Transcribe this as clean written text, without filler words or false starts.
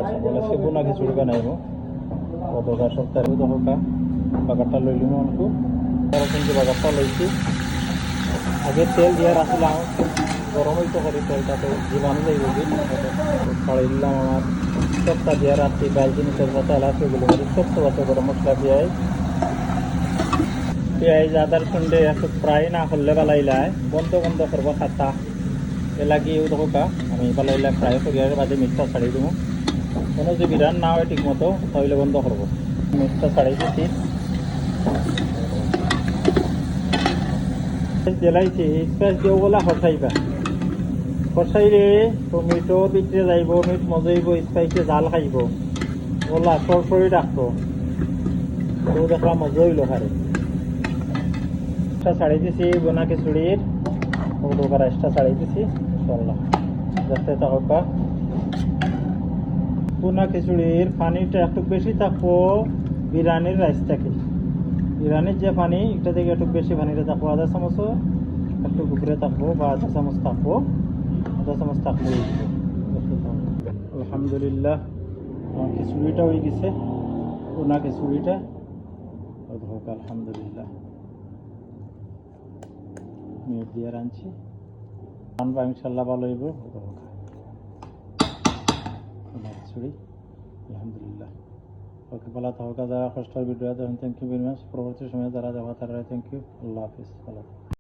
আছে বলে সে বোনা খিচুড়ি বানাইব অতটা সপ্তাহে দহকা বাগারটা লইলিম অনকু তারা কিন্তু বাগারটা লইছি আগে তেল দিয়ে রাখলাম গরম হইতে করি তেলটাতে জীবাণু যাইব ছাড়াই দিলাম আমার সপ্তাহ দিয়ে রাত্রি দালচিনি তেজপাতা এলাচ এগুলো সত্য আছে গরম মশলা পেঁয়াজ আদার সন্ডে একটু ফ্রাই না করলে বালাইলায় বন্ধ বন্ধ করবো খাতা এ লাগিয়েও দোকা আমি বালাইলা ফ্রাই করিয়ার বাদে মিক্সটা ছাড়িয়ে দেবো কোনো যদি বিরান না হয় ঠিক মতো তাহলে বন্ধ করবো মিক্সটা ছাড়িয়ে দিচ্ছি জেলাইছি স্পেস দিও বলে হসাইবা হসাইলে টমেটো ভিতরে যাইব মিট মজাইব স্পাইসে জাল খাইব ওলা সরসরি রাখবো তো দেখলাম মজা হইল খারে ছাড়িয়ে দিছি বোনা খিচুড়ির রাইসটা ছাড়িয়ে দিছি ইনশাল্লাহ যাতে থাকা বোনা খিচুড়ির পানিটা একটু বেশি থাকবো বিরিয়ানির রাইসটাকে বিরিয়ানির যে পানি এটা থেকে একটু বেশি পানিটা থাকবো আধা চামচও একটু উপরে থাকবো বা আধা চামচ থাকবো আধা চামচ থাকলে আলহামদুলিল্লাহ আমার খিচুড়িটা হয়ে গেছে বোনা খিচুড়িটা হোক আলহামদুলিল্লাহ মিট দিয়ে রাঁধছি রান্না ইনশাল্লাহ ভালো হইব খিচুড়ি আলহামদুলিল্লাহ ওকে বলা থাকা যারা কষ্টের ভিডিও দেখেন থ্যাংক ইউ ভেরি মাচ পরবর্তী সময়ে যারা যাওয়া তারা থ্যাংক ইউ আল্লাহ হাফিজ ভালো